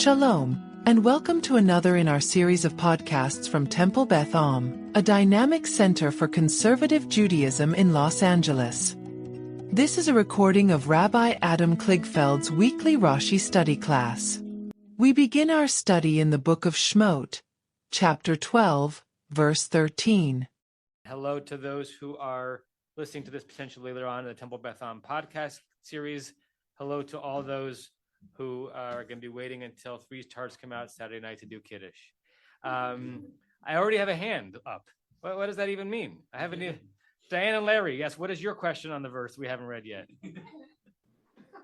Shalom, and welcome to another in our series of podcasts from Temple Beth Am, a dynamic center for conservative Judaism in Los Angeles. This is a recording of Rabbi Adam Kligfeld's weekly Rashi study class. We begin our study in the book of Shemot, chapter 12, verse 13. Hello to those who are listening to this potentially later on in the Temple Beth Am podcast series. Hello to all those who are going to be waiting until three stars come out Saturday night to do Kiddush. I already have a hand up. What does that even mean? I haven't. Diane and Larry, yes, what is your question on the verse we haven't read yet?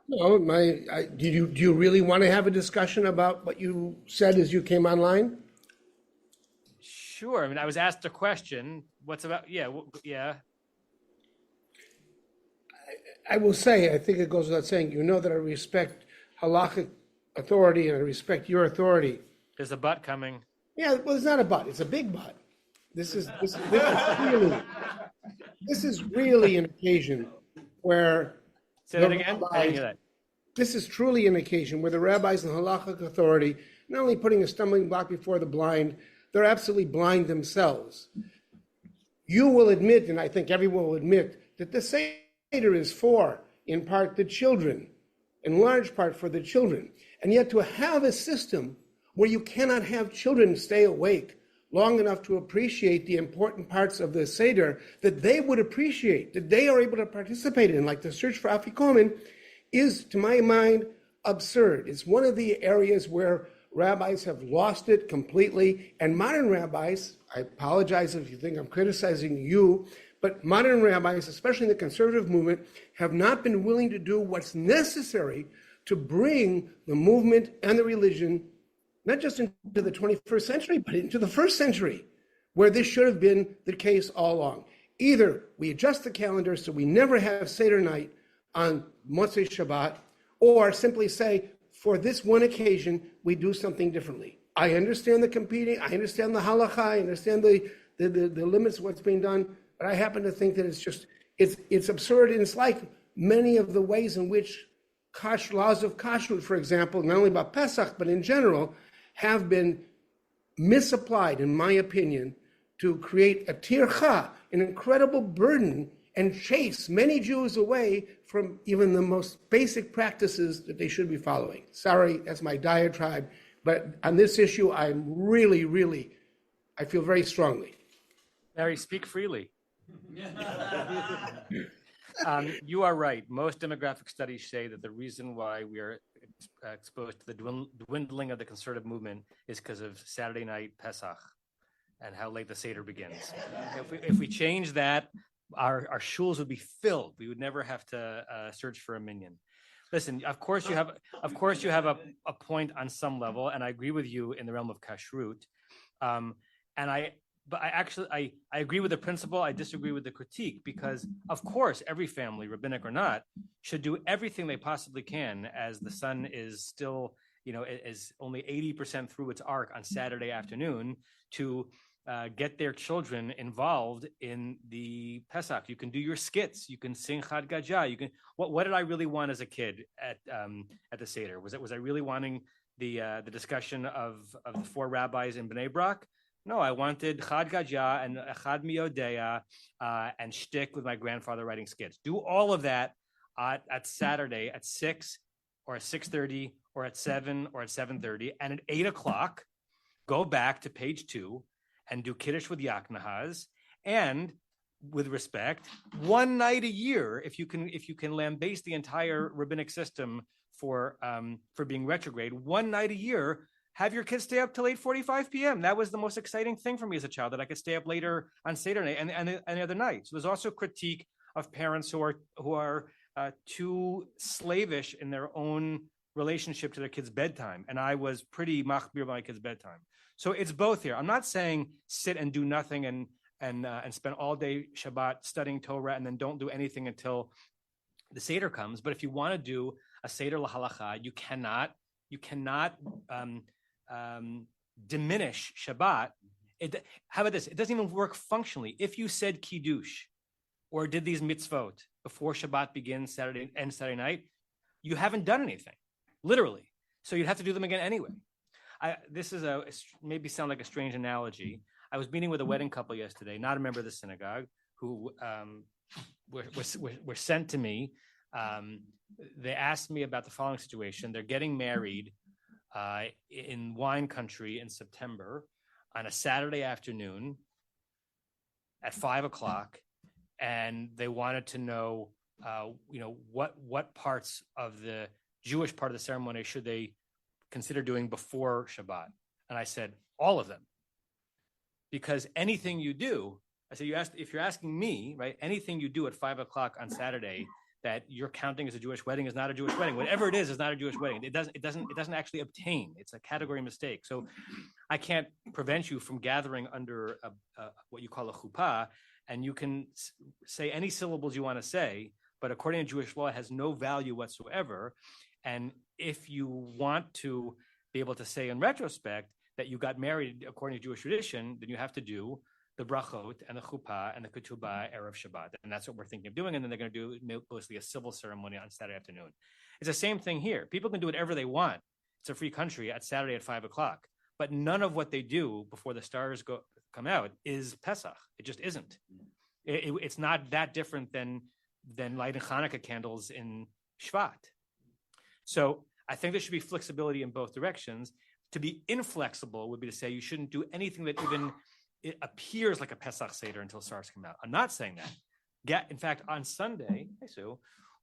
No, do you really want to have a discussion about what you said as you came online? Sure. I mean, I was asked a question. What's about? Yeah. I will say, I think it goes without saying, you know that I respect halachic authority and I respect your authority. There's a but coming. Yeah, well, it's not a but. It's a big but. This is really an occasion where. Say that again. I didn't hear that. This is truly an occasion where the rabbis and halachic authority, not only putting a stumbling block before the blind, they're absolutely blind themselves. You will admit, and I think everyone will admit, that the Seder is for, in part, the children, in large part for the children. And yet to have a system where you cannot have children stay awake long enough to appreciate the important parts of the Seder that they would appreciate, that they are able to participate in, like the search for Afikomen, is, to my mind, absurd. It's one of the areas where rabbis have lost it completely, and modern rabbis, I apologize if you think I'm criticizing you, but modern rabbis, especially in the conservative movement, have not been willing to do what's necessary to bring the movement and the religion, not just into the 21st century, but into the first century, where this should have been the case all along. Either we adjust the calendar so we never have Seder night on Motzei Shabbat, or simply say, for this one occasion, we do something differently. I understand the competing, I understand the halakha, I understand the limits of what's being done, but I happen to think that it's absurd, and it's like many of the ways in which laws of kashrut, for example, not only about Pesach, but in general, have been misapplied, in my opinion, to create a tircha, an incredible burden, and chase many Jews away from even the most basic practices that they should be following. Sorry, that's my diatribe, but on this issue, I'm really, I feel very strongly. Larry, speak freely. You are right. Most demographic studies say that the reason why we are exposed to the dwindling of the conservative movement is because of Saturday night Pesach and how late the Seder begins. If we change that, our shuls would be filled. We would never have to search for a minyan. Listen, of course you have a point on some level, and I agree with you in the realm of kashrut. But I agree with the principle. I disagree with the critique, because of course every family, rabbinic or not, should do everything they possibly can as the sun is still, is only 80% through its arc on Saturday afternoon to get their children involved in the Pesach. You can do your skits. You can sing Chad Gadya. You can. What did I really want as a kid at the Seder? Was I really wanting the discussion of the four rabbis in Bnei Brak? No, I wanted Chad Gadya and Chad Miyodea and shtick with my grandfather writing skits. Do all of that at Saturday at 6 or at 6:30 or at 7 or at 7:30, and at 8 o'clock, go back to page 2 and do Kiddush with Yaknahaz, and with respect, one night a year, if you can lambaste the entire rabbinic system for being retrograde, one night a year, have your kids stay up till 8:45 p.m. That was the most exciting thing for me as a child, that I could stay up later on Seder night and the other nights. There's also critique of parents who are too slavish in their own relationship to their kids' bedtime, and I was pretty machmir by my kids' bedtime. So it's both here. I'm not saying sit and do nothing and spend all day Shabbat studying Torah and then don't do anything until the Seder comes. But if you want to do a Seder lahalacha, you cannot diminish Shabbat. How about this? It doesn't even work functionally. If you said Kiddush or did these mitzvot before Shabbat begins Saturday night, you haven't done anything, literally. So you'd have to do them again anyway. This is maybe sound like a strange analogy. I was meeting with a wedding couple yesterday, not a member of the synagogue, who were sent to me. They asked me about the following situation. They're getting married in wine country in September on a Saturday afternoon at 5:00, and they wanted to know, what parts of the Jewish part of the ceremony should they consider doing before Shabbat. And I said, all of them, because anything you do, I said, if you're asking me, right, anything you do at 5:00 on Saturday that you're counting as a Jewish wedding is not a Jewish wedding. Whatever it is not a Jewish wedding. It doesn't actually obtain. It's a category mistake. So I can't prevent you from gathering under what you call a chuppah, and you can say any syllables you want to say, but according to Jewish law, it has no value whatsoever. And if you want to be able to say in retrospect that you got married according to Jewish tradition, then you have to do the brachot and the chuppah and the ketubah erev Shabbat. And that's what we're thinking of doing. And then they're going to do mostly a civil ceremony on Saturday afternoon. It's the same thing here. People can do whatever they want. It's a free country at Saturday at 5:00. But none of what they do before the stars come out is Pesach. It just isn't. It's not that different than lighting Hanukkah candles in Shvat. So I think there should be flexibility in both directions. To be inflexible would be to say you shouldn't do anything that even it appears like a Pesach Seder until stars come out. I'm not saying that. In fact, on Sunday,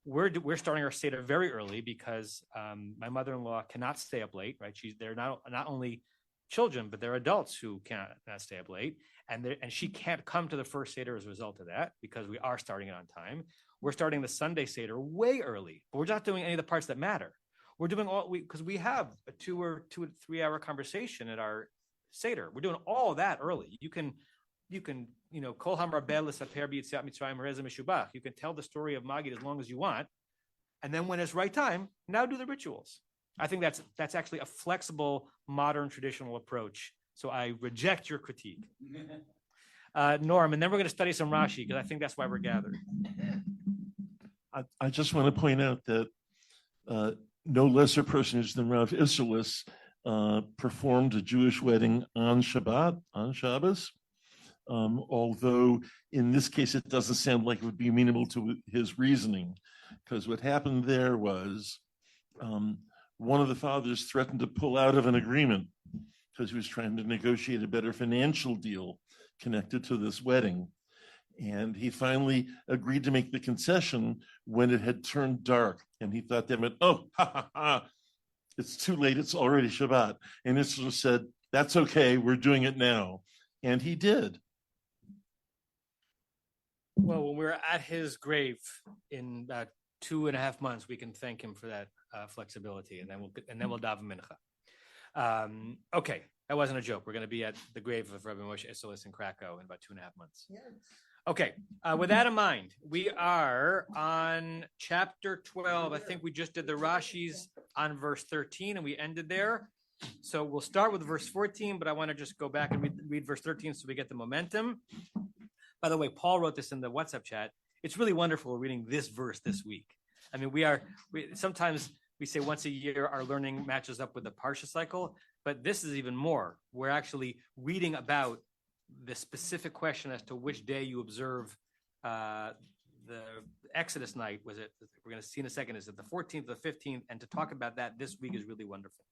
we're starting our Seder very early because my mother-in-law cannot stay up late, right? They're not only children, but they're adults who cannot stay up late. And she can't come to the first Seder as a result of that because we are starting it on time. We're starting the Sunday Seder way early, but we're not doing any of the parts that matter. We're doing because we have a 2 or 3 hour conversation at our Seder. We're doing all that early. You can kol hamarbel l'saper b'yitziat Mitzrayim harezeh meshubach. You can tell the story of Magid as long as you want, and then when it's right time, now do the rituals. I think that's actually a flexible, modern, traditional approach. So I reject your critique, Norm. And then we're going to study some Rashi because I think that's why we're gathered. I just want to point out that no lesser personage than Rav Isserlis performed a Jewish wedding on Shabbat, on Shabbos, although in this case it doesn't sound like it would be amenable to his reasoning, because what happened there was one of the fathers threatened to pull out of an agreement because he was trying to negotiate a better financial deal connected to this wedding. And he finally agreed to make the concession when it had turned dark. And he thought that meant, it's too late. It's already Shabbat. And Israel said, that's okay. We're doing it now. And he did. Well, when we're at his grave in about 2.5 months, we can thank him for that flexibility. And then we'll daven mincha. Okay. That wasn't a joke. We're going to be at the grave of Rabbi Moshe Isserlis in Krakow in about 2.5 months. Yes. Okay, with that in mind, we are on chapter 12. I think we just did the Rashis on verse 13, and we ended there. So we'll start with verse 14, but I want to just go back and read verse 13 so we get the momentum. By the way, Paul wrote this in the WhatsApp chat. It's really wonderful reading this verse this week. I mean, sometimes we say once a year our learning matches up with the Parsha cycle, but this is even more. We're actually reading about the specific question as to which day you observe the Exodus night. Was it, we're going to see in a second, is it the 14th or the 15th? And to talk about that this week is really wonderful.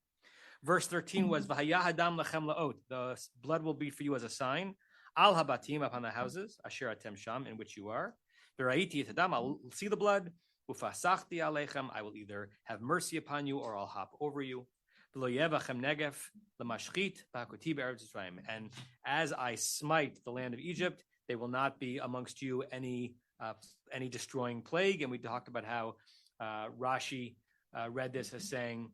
Verse 13 was, V'hayah hadam lachem la'ot. The blood will be for you as a sign. Al habatim, upon the houses, asher atem sham, in which you are. V'ra'iti et hadam, I'll see the blood. Ufasachti alechem, I will either have mercy upon you or I'll hop over you. And as I smite the land of Egypt, they will not be amongst you any destroying plague. And we talked about how Rashi read this as saying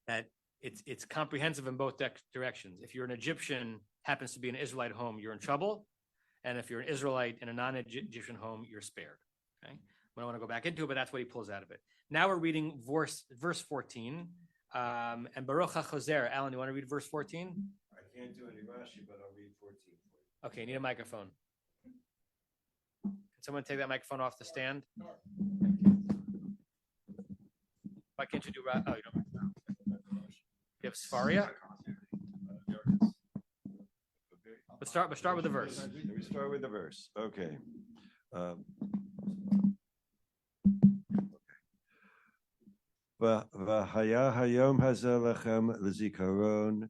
that it's comprehensive in both directions. If you're an Egyptian, happens to be an Israelite home, you're in trouble. And if you're an Israelite in a non-Egyptian home, you're spared. Okay, we don't want to go back into it, but that's what he pulls out of it. Now we're reading verse 14. And Baruch HaChozer. Alan, you want to read verse 14? I can't do any Rashi, but I'll read 14 for you. Okay, need a microphone. Can someone take that microphone off the stand? Why can't you do Rashi? Oh, you don't. of Sfaria. But start with the verse. Let me start with the verse. Okay. V'haya hayom hazeh lechem lezikaron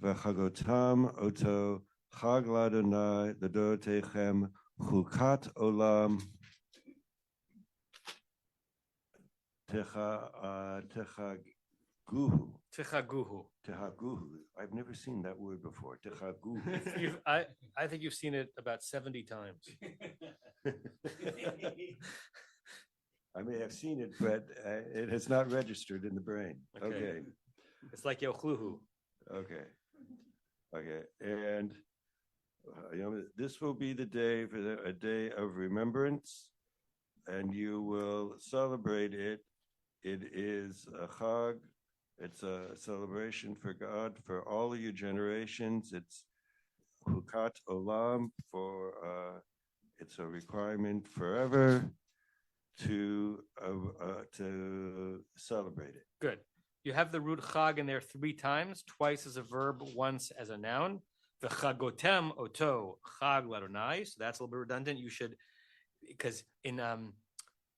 v'chagotam oto chag l'Adonai l'dorotechem chukat olam techaguhu. Techaguhu. I've never seen that word before. Techaguhu. I think you've seen it about 70 times. I may have seen it, but it has not registered in the brain. Okay. It's like Yochluhu. Okay. And this will be the day for a day of remembrance, and you will celebrate it. It is a chag. It's a celebration for God for all of your generations. It's hukat olam it's a requirement forever to celebrate it. Good. You have the root chag in there 3 times, twice as a verb, once as a noun. The chagotem oto chag l'Adonai. So that's a little bit redundant. You should, because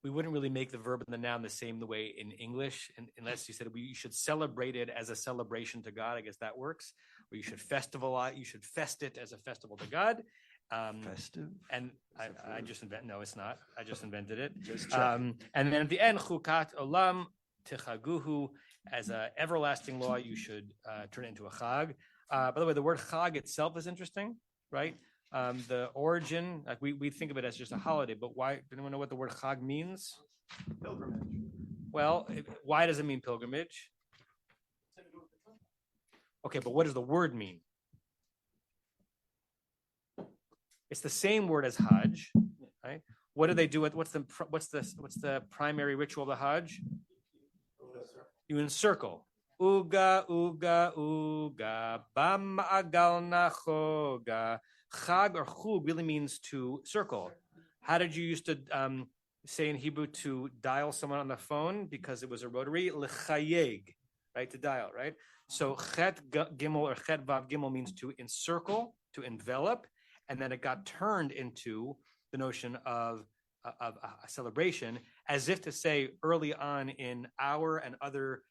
we wouldn't really make the verb and the noun the same the way in English, unless you said you should celebrate it as a celebration to God. I guess that works. Or you should you should fest it as a festival to God. Festive? And I just invented. No, it's not. I just invented it. And then at the end, chukat olam techaguhu, as an everlasting law, you should turn it into a chag. By the way, the word chag itself is interesting, right? The origin, like we think of it as just a holiday, but why? Does anyone know what the word chag means? Pilgrimage. Well, why does it mean pilgrimage? Okay, but what does the word mean? It's the same word as Hajj, right? What do they do with what's the primary ritual of the Hajj? You encircle. Uga, uga, uga, bam agal nachoga. Chag or chug really means to circle. How did you used to say in Hebrew to dial someone on the phone? Because it was a rotary, lechayeg, right? To dial, right? So chet gimel or chet vav gimel means to encircle, to envelop, and then it got turned into the notion of a celebration, as if to say early on in our and other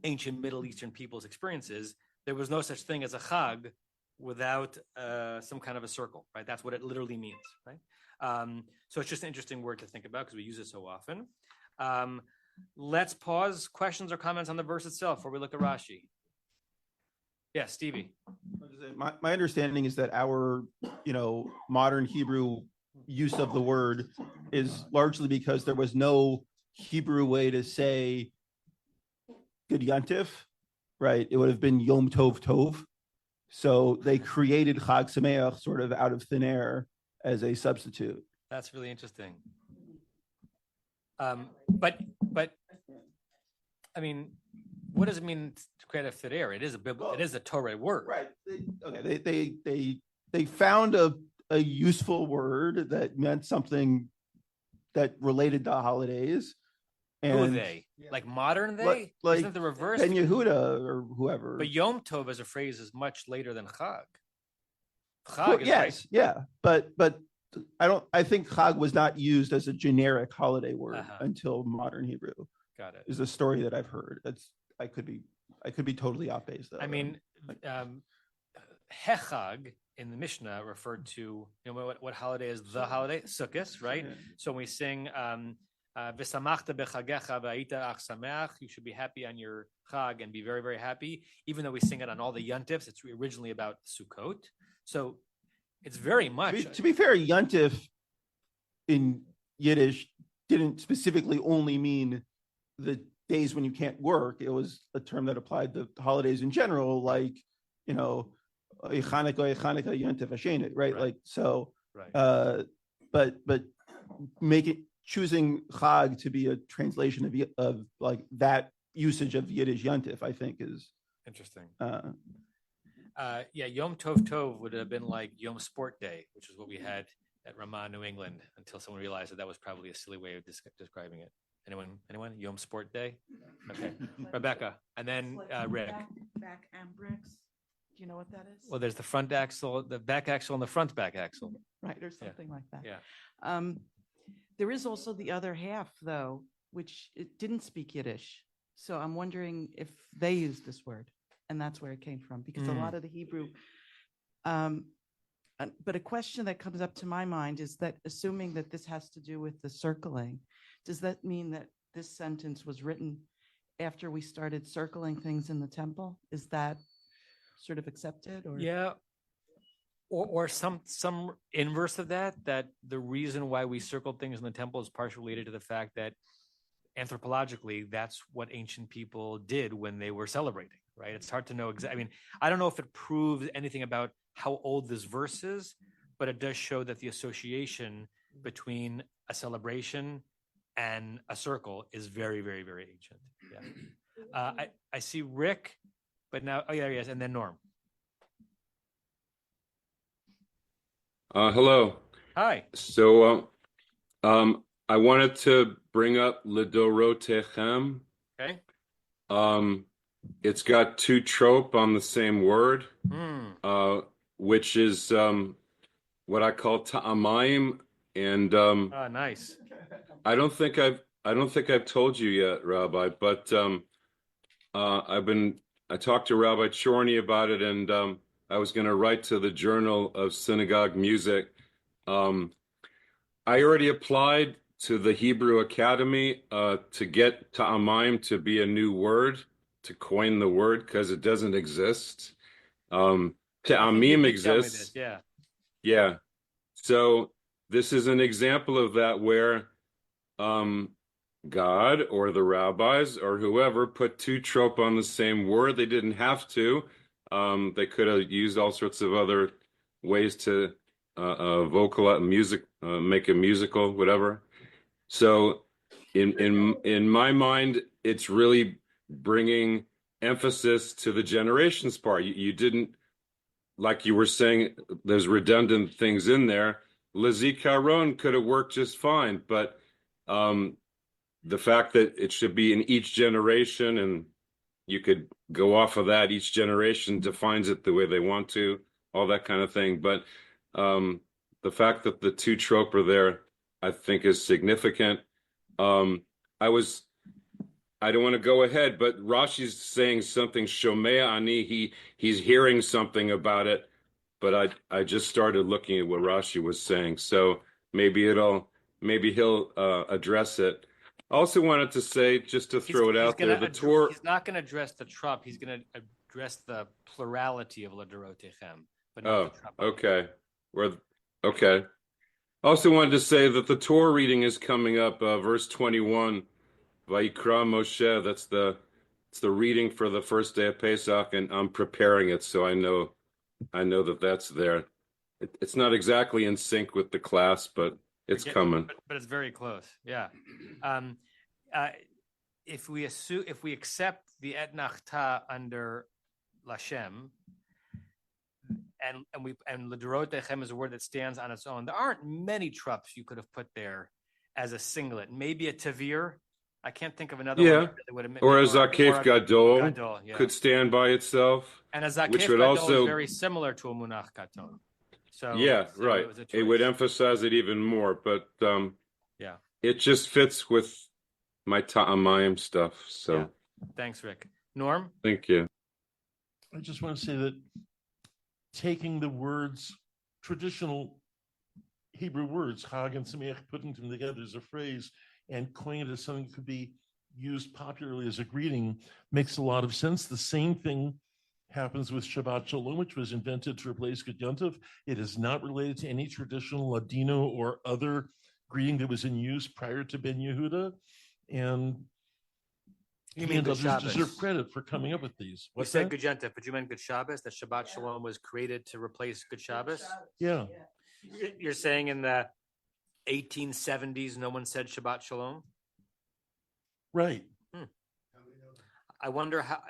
ancient Middle Eastern people's experiences, there was no such thing as a chag without some kind of a circle, right? That's what it literally means, right? So it's just an interesting word to think about because we use it so often. Let's pause. Questions or comments on the verse itself before we look at Rashi? Yes, Stevie. My understanding is that our, modern Hebrew use of the word is largely because there was no Hebrew way to say Good Yantif, right? It would have been Yom Tov Tov. So they created Chag Sameach sort of out of thin air as a substitute. That's really interesting. But I mean, what does it mean to create a thin air? It is a Torah word, right? They found a useful word that meant something that related to holidays. And who are they? Like modern they? Like isn't it the reverse? Ben Yehuda or whoever. But Yom Tov as a phrase is much later than Chag. Chag is but I think Chag was not used as a generic holiday word until modern Hebrew. Got it. Is a story that I've heard. I could be totally off base though. I mean, Hechag in the Mishnah referred to what holiday is the holiday? Sukkot, right? Yeah. So when we sing V'samachta b'chagecha v'ayita ach sameach, you should be happy on your Chag and be very, very happy. Even though we sing it on all the Yontifs, it's originally about Sukkot. So it's very much. To be fair, Yontif in Yiddish didn't specifically only mean the days when you can't work. It was a term that applied to holidays in general, like, Chanukah, Yontif, Hashanah, right? Like, so, right. But choosing Chag to be a translation of like that usage of Yiddish Yontif, I think is interesting. Yom Tov Tov would have been like Yom Sport Day, which is what we had at Ramah, New England, until someone realized that was probably a silly way of describing it. Anyone? Yom Sport Day? Okay. Rebecca. And then Rick. Back ambrix. Do you know what that is? Well, there's the front axle, the back axle, and the front back axle. Right, or something like that. Yeah. There is also the other half, though, which it didn't speak Yiddish. So I'm wondering if they used this word, and that's where it came from, because a lot of the Hebrew. But a question that comes up to my mind is that, assuming that this has to do with the circling, does that mean that this sentence was written after we started circling things in the temple? Is that sort of accepted? Or Yeah. Or some inverse of that the reason why we circled things in the temple is partially related to the fact that anthropologically, that's what ancient people did when they were celebrating, right? It's hard to know exactly. I mean, I don't know if it proves anything about how old this verse is, but it does show that the association between a celebration and a circle is very, very, very ancient. Yeah. I see Rick, but now, oh yeah, yes, and then Norm. Hello. Hi. So, I wanted to bring up Lidorotechem. Okay. It's got two trope on the same word, which is what I call ta'amayim, and Nice. I don't think I've told you yet, Rabbi, but I talked to Rabbi Chorny about it, and I was going to write to the Journal of Synagogue Music. I already applied to the Hebrew Academy to get ta'amayim to be a new word, to coin the word, because it doesn't exist. Ta'amim exists. Yeah. Yeah. So this is an example of that where God or the rabbis or whoever put two trope on the same word. They didn't have to. They could have used all sorts of other ways to vocalize music, make a musical, whatever. So in my mind, it's really bringing emphasis to the generations part. You didn't, like you were saying, there's redundant things in there. Lezikaron could have worked just fine, but the fact that it should be in each generation, and you could go off of that, each generation defines it the way they want to, all that kind of thing. But the fact that the two trope are there, I think, is significant. I don't want to go ahead, but Rashi's saying something, Shomea Ani, he's hearing something about it, but I just started looking at what Rashi was saying, so maybe he'll address it. I also wanted to say, just to throw it out there, the Torah. He's not going to address the trop. He's going to address the plurality of Ladorotechem, but not the trop. Okay. Okay. I also wanted to say that the Torah reading is coming up, verse 21, Vayikra Moshe. It's the reading for the first day of Pesach, and I'm preparing it, so I know that that's there. It's not exactly in sync with the class, but it's coming. But it's very close. Yeah. If we accept the etnachta under Lashem, and L'Dorotechem is a word that stands on its own, there aren't many trups you could have put there as a singlet. Maybe a tavir. I can't think of another one. That would have, or a zakif gadol could stand by itself. And a zakif which would gadol also is very similar to a munach katon. So right. It would emphasize it even more, but it just fits with my ta'amayim stuff. So thanks, Rick. Norm? Thank you. I just want to say that taking the words, traditional Hebrew words, Chag and Sameach, putting them together as a phrase and coining it as something that could be used popularly as a greeting makes a lot of sense. The same thing happens with Shabbat Shalom, which was invented to replace Good Yontif. It is not related to any traditional Ladino or other greeting that was in use prior to Ben Yehuda. And others deserve credit for coming up with these. You said Good Yontif, but you meant Good Shabbos, that Shabbat Shalom was created to replace Good Shabbos? Yeah. You're saying in the 1870s, no one said Shabbat Shalom? Right. I wonder how.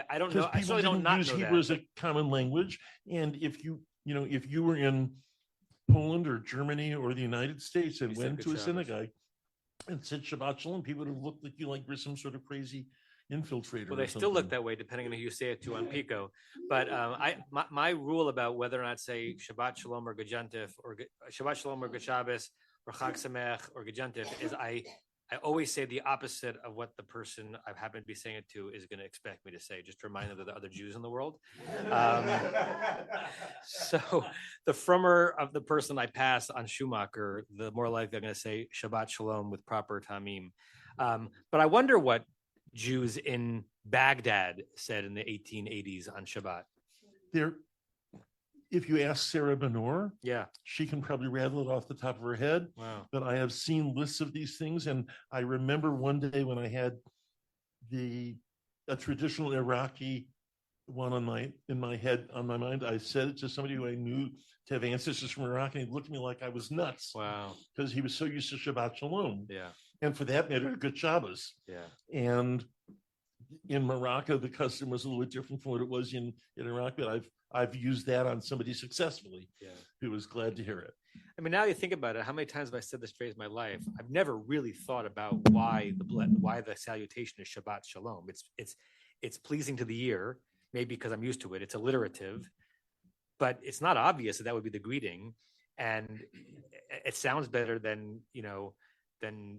I don't know. I certainly don't not use know Hebrew that. as a common language, and if you were in Poland or Germany or the United States and went to a synagogue, and said Shabbat Shalom, people would have looked like you like you're some sort of crazy infiltrator. Well, they still look that way depending on who you say it to on Pico. But my rule about whether or not say Shabbat Shalom or Gajantif or Shabbat Shalom or Gashabes or Chag Sameach or Gajantif is I always say the opposite of what the person I happen to be saying it to is going to expect me to say, just to remind them that there are other Jews in the world. So the frummer of the person I pass on Schumacher, the more likely I'm going to say Shabbat Shalom with proper tamim. But I wonder what Jews in Baghdad said in the 1880s on Shabbat. If you ask Sarah Benor, Yeah. she can probably rattle it off the top of her head. Wow. But I have seen lists of these things, and I remember one day when I had a traditional Iraqi one in my mind. I said it to somebody who I knew to have ancestors from Iraq, and he looked at me like I was nuts. Wow. Because he was so used to Shabbat Shalom. Yeah. And for that matter, good Shabbos. Yeah. And in Morocco, the custom was a little bit different from what it was in Iraq, but I've used that on somebody successfully who was glad to hear it. I mean, now you think about it, how many times have I said this phrase in my life? I've never really thought about why the salutation is Shabbat Shalom. It's pleasing to the ear, maybe because I'm used to it. It's alliterative, but it's not obvious that would be the greeting, and it sounds better than Shabbat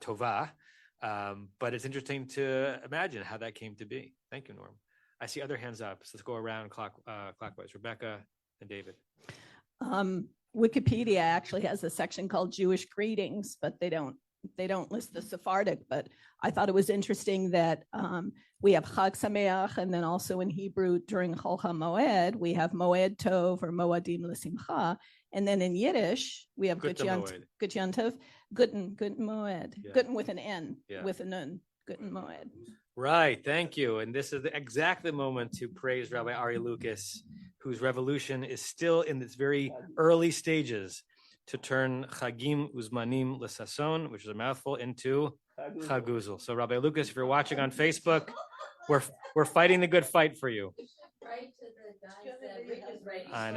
Tovah. But it's interesting to imagine how that came to be. Thank you, Norm. I see other hands up, so let's go around clockwise. Rebecca and David. Wikipedia actually has a section called Jewish greetings, but they don't list the Sephardic. But I thought it was interesting that we have Chag Sameach, and then also in Hebrew during Chol HaMoed we have Moed Tov or Moadim L'Simcha, and then in Yiddish we have Gut Yantov, Guten Moed, Guten with an N, with a Nun, Guten Moed. Right, thank you. And this is exactly the moment to praise Rabbi Ari Lucas, whose revolution is still in its very early stages to turn Chagim Uzmanim L'Sason, which is a mouthful, into Chaguzel. So Rabbi Lucas, if you're watching on Facebook, we're fighting the good fight for you. Right to the guys that Rick is writing. I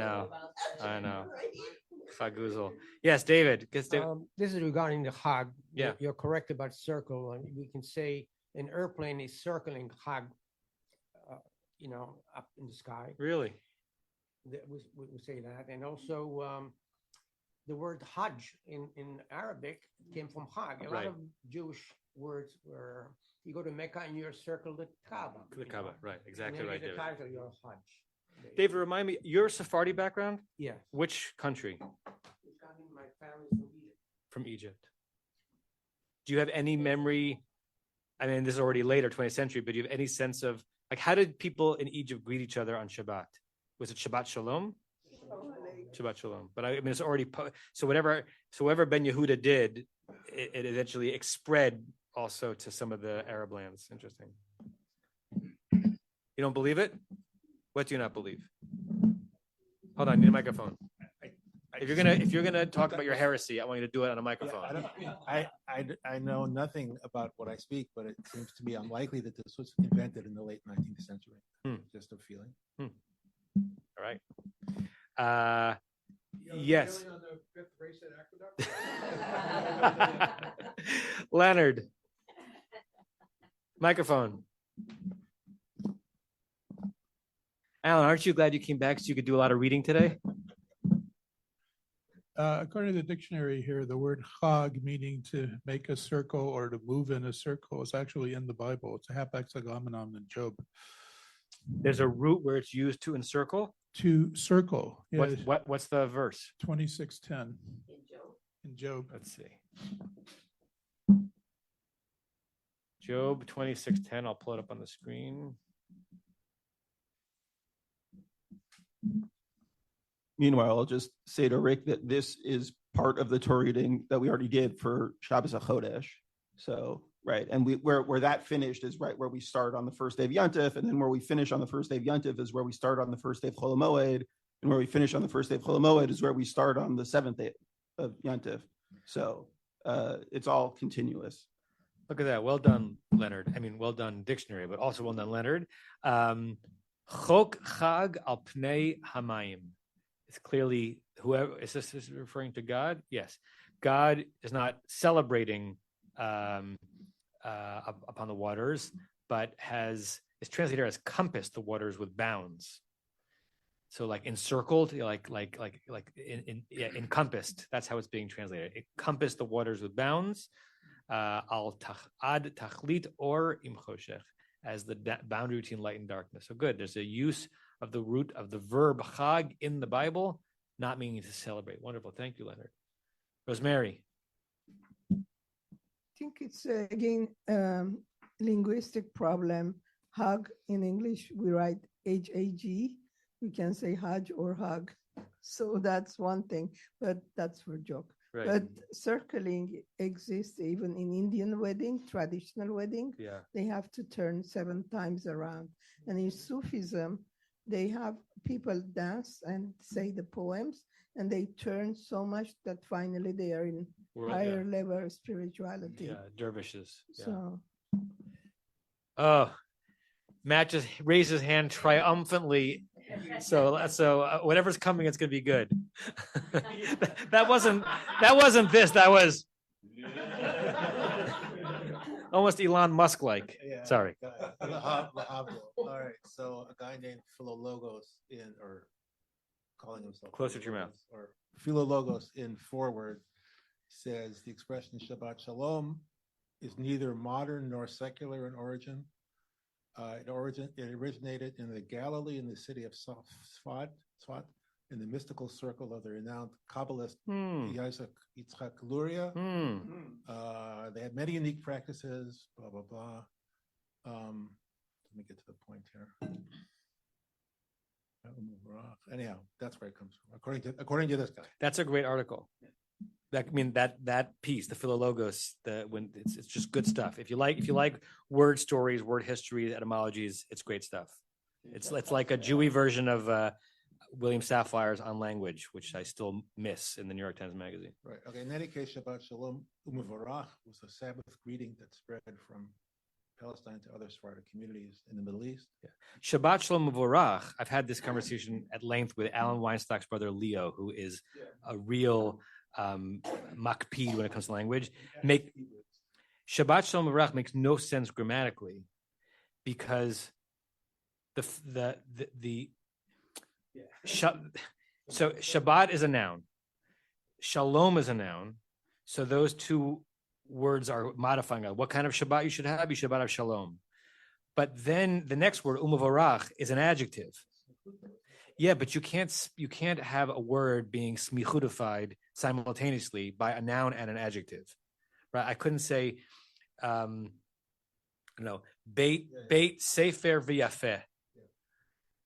know. Chaguzel. Yes, David. This is regarding the Chag. Yeah. You're correct about circle. And we can say an airplane is circling Chag, up in the sky. Really? We say that. And also the word Hajj in Arabic came from Chag. A lot of Jewish words where you go to Mecca and you're circled the Kaaba. The Kaaba, right. Exactly right, David. Title, you're Hajj. David, remind me, your Sephardi background? Yes. Which country? My family's from Egypt. From Egypt. Do you have any memory? I mean, this is already later, 20th century, but do you have any sense of, like, how did people in Egypt greet each other on Shabbat? Was it Shabbat Shalom? Shabbat Shalom. But I mean, it's already, so whatever Ben Yehuda did, it eventually spread also to some of the Arab lands. Interesting. You don't believe it? What do you not believe? Hold on, I need a microphone. If you're gonna talk about your heresy, I want you to do it on a microphone. I know nothing about what I speak, but it seems to be unlikely that this was invented in the late 19th century. Just a feeling. All right. Yes. On the fifth race at Aqueduct? Leonard. Microphone. Alan, aren't you glad you came back so you could do a lot of reading today? According to the dictionary here, the word chag, meaning to make a circle or to move in a circle, is actually in the Bible. It's a hapexagomenon in Job. There's a root where it's used to encircle? To circle. Yeah. What's the verse? 26:10. In Job. Let's see. Job 26:10. I'll pull it up on the screen. Meanwhile, I'll just say to Rick that this is part of the Torah reading that we already did for Shabbos HaChodesh. So, right. And where that finished is right where we start on the first day of Yontif. And then where we finish on the first day of Yontif is where we start on the first day of Chol HaMoed. And where we finish on the first day of Chol HaMoed is where we start on the seventh day of Yontif. So it's all continuous. Look at that. Well done, Leonard. I mean, well done dictionary, but also well done, Leonard. Chok Chag al Pnei Hamayim. It's clearly whoever is this referring to God? Yes. God is not celebrating upon the waters, but is translated as compassed the waters with bounds. So like encircled, encompassed. That's how it's being translated. It compassed the waters with bounds. Al ad tachlit or im choshech, as the boundary between light and darkness. So good. There's a use of the root of the verb chag in the Bible, not meaning to celebrate. Wonderful. Thank you, Leonard. Rosemary. I think it's again linguistic problem. Hug in English we write H-A-G. We can say Hajj or hug. So that's one thing, but that's for joke. Right. But circling exists even in Indian wedding, traditional wedding. Yeah. They have to turn 7 times around. And in Sufism, they have people dance and say the poems, and they turn so much that finally they are in higher level of spirituality. Yeah, dervishes. Yeah. So. Oh, Matt just raised his hand triumphantly. So whatever's coming, it's gonna be good. that wasn't this. That was almost Elon Musk like. Yeah. Sorry. All right. So a guy named Philologos calling himself closer to your mouth, or Philologos in forward says the expression Shabbat Shalom is neither modern nor secular in origin. It originated in the Galilee in the city of Sfat, in the mystical circle of the renowned Kabbalist Isaac Yitzchak Luria. They had many unique practices, blah, blah, blah. Let me get to the point here. Anyhow, that's where it comes from, according to this guy. That's a great article. That piece, the Philologos, it's just good stuff. If you like word stories, word history, etymologies, it's great stuff. It's like a Jewy version of William Sapphire's On Language, which I still miss in the New York Times Magazine. Right. Okay. In any case, Shabbat Shalom U'Mevorach was a Sabbath greeting that spread from Palestine to other Sephardic communities in the Middle East. Yeah. Shabbat Shalom U'Mevorach. I've had this conversation at length with Alan Weinstock's brother Leo, who is a real makpid when it comes to language. Shabbat Shalom U'Mevorach makes no sense grammatically because so Shabbat is a noun, Shalom is a noun, so those two words are modifying it. What kind of Shabbat you should have? You should have Shalom. But then the next word U'Mevorach is an adjective. Yeah, but you can't have a word being smichutified simultaneously by a noun and an adjective, right? I couldn't say, beit sefer v'yafeh,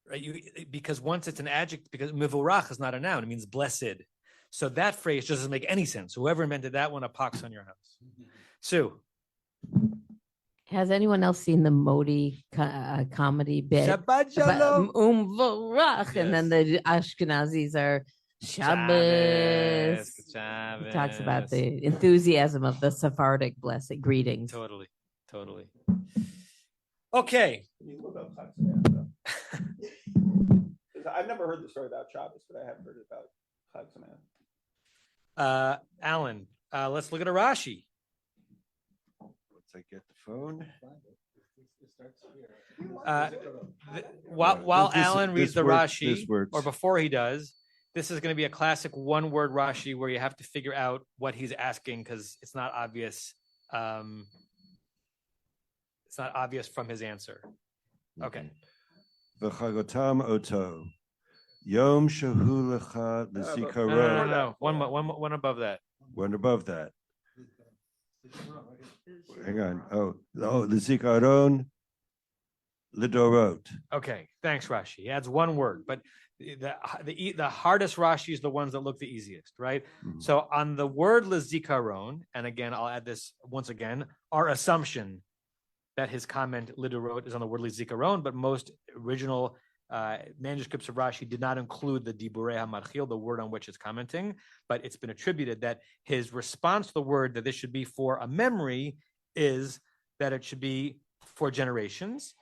right? Because once it's an adjective, because mivorach is not a noun, it means blessed. So that phrase doesn't make any sense. Whoever invented that one, a pox on your house. Sue. Has anyone else seen the Modi comedy bit? Shabbat Shalom. Umvorach, yes. And then the Ashkenazis are Shabbos. He talks about the enthusiasm of the Sephardic blessed greetings. Totally. Okay. I've never heard the story about Shabbos, but I have heard about Chag Sameach. Alan, let's look at a Rashi. Once I get the phone. While Alan reads the Rashi, or before he does, this is going to be a classic one-word Rashi where you have to figure out what he's asking because it's not obvious. It's not obvious from his answer. Okay. V'chagotam oto, yom shehu lecha l'zikaron. No. One above that. One above that. Hang on. Oh, l'zikaron l'dorot. Okay, thanks, Rashi. He adds one word, but the hardest Rashi is the ones that look the easiest, right? Mm-hmm. So on the word l'zikaron, and again, I'll add this once again, our assumption that his comment l'dorot is on the word l'zikaron, but most original manuscripts of Rashi did not include the diburei hamarchil, the word on which it's commenting, but it's been attributed that his response to the word that this should be for a memory is that it should be for generations,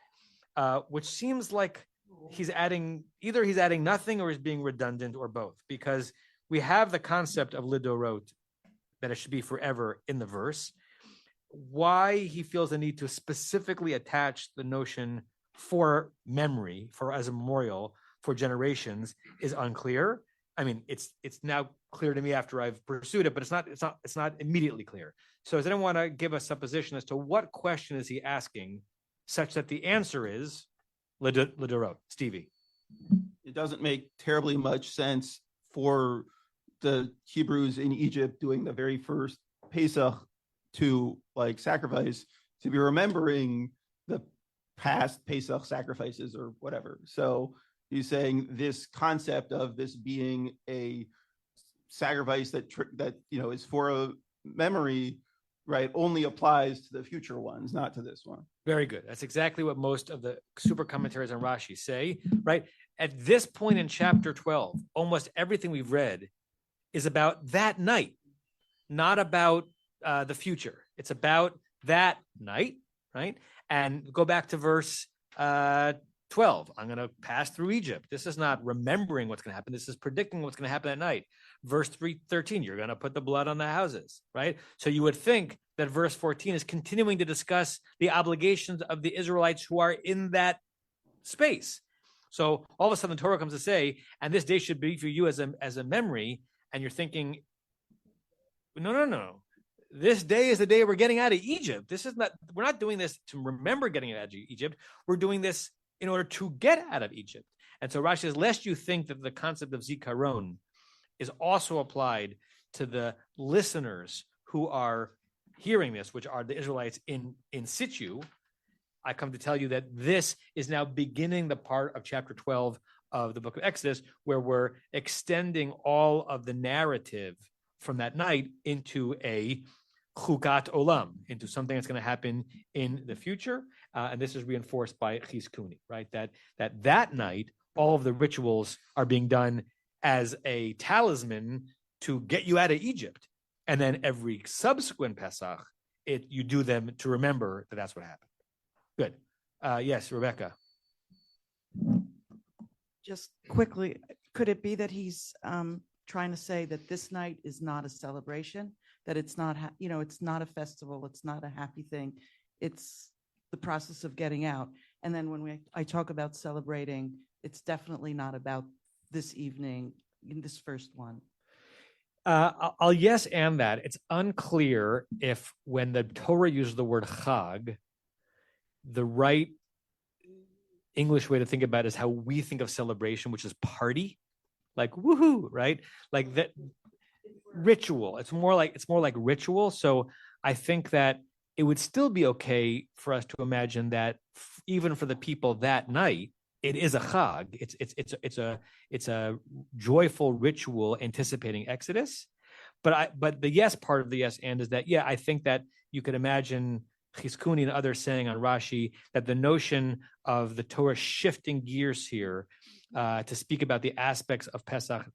which seems like he's adding nothing or he's being redundant or both, because we have the concept of l'dorot that it should be forever in the verse. Why he feels the need to specifically attach the notion for memory, for as a memorial for generations, is unclear. I mean, it's now clear to me after I've pursued it, but it's not immediately clear. So does anyone want to give a supposition as to what question is he asking, such that the answer is L'Dorot? Stevie. It doesn't make terribly much sense for the Hebrews in Egypt doing the very first Pesach to like sacrifice to be remembering the past Pesach sacrifices or whatever. So he's saying this concept of this being a sacrifice that is for a memory, right, only applies to the future ones, not to this one. Very good. That's exactly what most of the super commentaries on Rashi say, right? At this point in chapter 12, almost everything we've read is about that night, not about the future. It's about that night, right? And go back to verse 12. I'm going to pass through Egypt. This is not remembering what's going to happen. This is predicting what's going to happen at night. Verse 13, you're going to put the blood on the houses, right? So you would think that verse 14 is continuing to discuss the obligations of the Israelites who are in that space. So all of a sudden the Torah comes to say, and this day should be for you as a memory, and you're thinking, no. This day is the day we're getting out of Egypt. We're not doing this to remember getting out of Egypt. We're doing this in order to get out of Egypt. And so Rashi says, lest you think that the concept of zikaron is also applied to the listeners who are hearing this, which are the Israelites in situ, I come to tell you that this is now beginning the part of chapter 12 of the book of Exodus, where we're extending all of the narrative from that night into a chukat olam, into something that's going to happen in the future. And this is reinforced by chizkuni, right? That night, all of the rituals are being done as a talisman to get you out of Egypt. And then every subsequent Pesach, you do them to remember that that's what happened. Good. Yes, Rebecca. Just quickly, could it be that he's trying to say that this night is not a celebration, that it's not, it's not a festival, it's not a happy thing, it's the process of getting out. And then when I talk about celebrating, it's definitely not about this evening in this first one. I'll yes and that. It's unclear if when the Torah uses the word chag, the right English way to think about it is how we think of celebration, which is party, like woohoo, right? Like that ritual. It's more like ritual. So I think that it would still be okay for us to imagine that even for the people that night, it is a chag. It's a joyful ritual anticipating Exodus. But the yes part of the yes and is that, I think that you could imagine Chizkuni and others saying on Rashi that the notion of the Torah shifting gears here to speak about the aspects of Pesach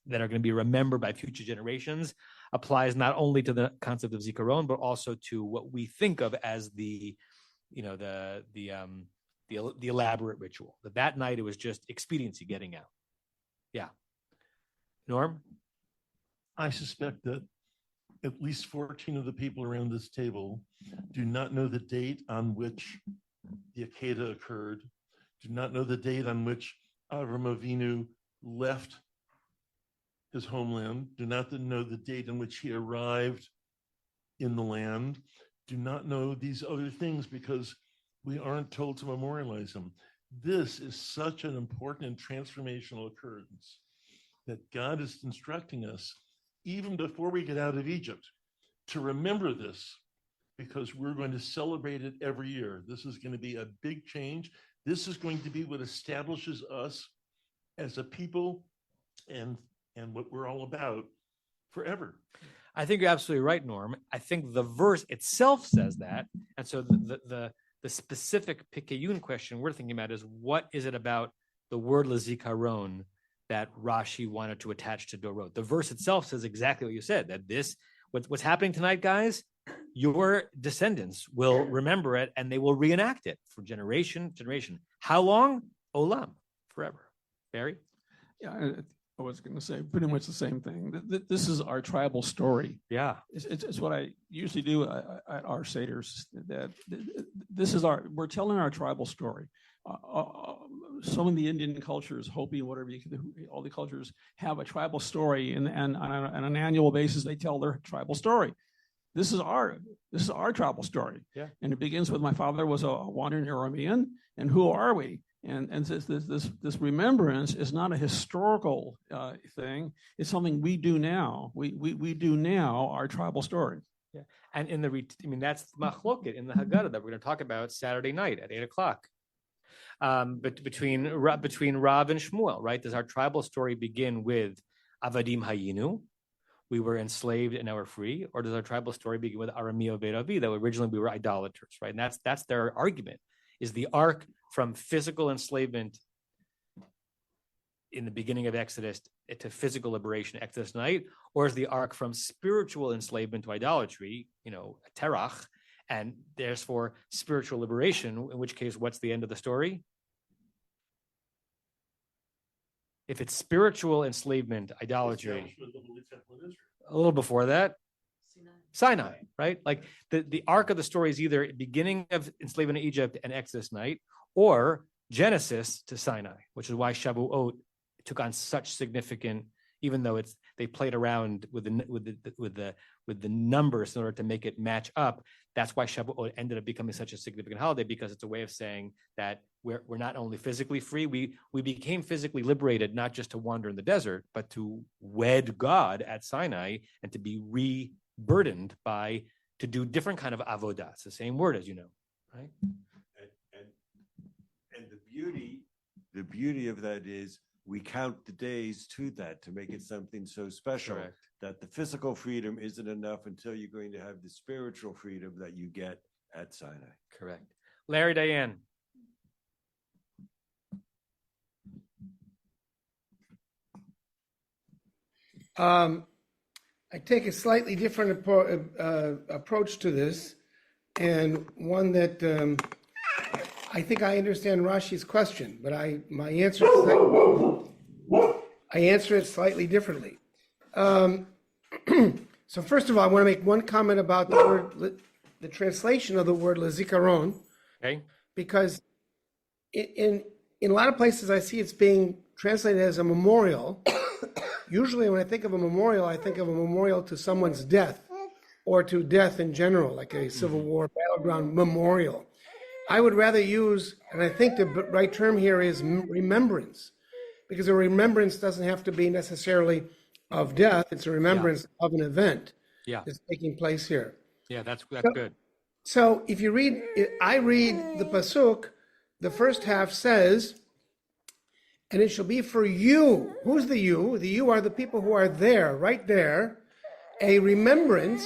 that are going to be remembered by future generations applies not only to the concept of zikaron, but also to what we think of as the elaborate ritual. That night it was just expediency, getting out. Yeah. Norm? I suspect that at least 14 of the people around this table do not know the date on which the Akedah occurred, do not know the date on which Avram Avinu left his homeland, do not know the date on which he arrived in the land, do not know these other things because we aren't told to memorialize them. This is such an important and transformational occurrence that God is instructing us, even before we get out of Egypt, to remember this, because we're going to celebrate it every year. This is going to be a big change. This is going to be what establishes us as a people and what we're all about forever. I think you're absolutely right, Norm. I think the verse itself says that. And so the specific Pikayun question we're thinking about is, what is it about the word Lazikaron that Rashi wanted to attach to Dorot? The verse itself says exactly what you said, that what's happening tonight, guys, your descendants will remember it and they will reenact it for generation to generation. How long? Olam, forever. Barry? Yeah, I was going to say pretty much the same thing. This is our tribal story. Yeah. It's what I usually do at our seders. That we're telling our tribal story. Some of the Indian cultures, Hopi, whatever all the cultures have a tribal story, and on an annual basis they tell their tribal story. This is our tribal story. Yeah. And it begins with my father was a wandering Aramean, and who are we? And this remembrance is not a historical thing. It's something we do now. We do now our tribal story. Yeah, and that's machloket in the Haggadah that we're going to talk about Saturday night at 8:00. But between Rav and Shmuel, right? Does our tribal story begin with Avadim Hayinu? We were enslaved and now we're free, or does our tribal story begin with Aramio Ve'Ravi, that originally we were idolaters, right? And that's their argument. Is the arc from physical enslavement in the beginning of Exodus to physical liberation, Exodus night, or is the arc from spiritual enslavement to idolatry, terach, and therefore spiritual liberation, in which case, what's the end of the story? If it's spiritual enslavement, idolatry, a little before that, Sinai, right? Like the arc of the story is either beginning of enslavement in Egypt and Exodus night, or Genesis to Sinai, which is why Shavuot took on such significant, even though they played around with the numbers in order to make it match up. That's why Shavuot ended up becoming such a significant holiday, because it's a way of saying that we're not only physically free, we became physically liberated, not just to wander in the desert, but to wed God at Sinai and to be burdened to do different kind of avodah. It's the same word, as you know, right? And the beauty of that is we count the days to that to make it something so special. Correct. That the physical freedom isn't enough until you're going to have the spiritual freedom that you get at Sinai. Correct. Larry, Diane. I take a slightly different approach to this, and one that I think I understand Rashi's question, but I answer it slightly differently. So first of all, I want to make one comment about the translation of the word lezikaron, okay? Because in a lot of places I see it's being translated as a memorial. Usually when I think of a memorial, I think of a memorial to someone's death or to death in general, like a Civil War battleground memorial. I would rather use, and I think the right term here is remembrance, because a remembrance doesn't have to be necessarily of death. It's a remembrance of an event that's taking place here. Yeah, that's good. So if you read, I read the pasuk, the first half says, and it shall be for you. Who's the you? The you are the people who are there, right there, a remembrance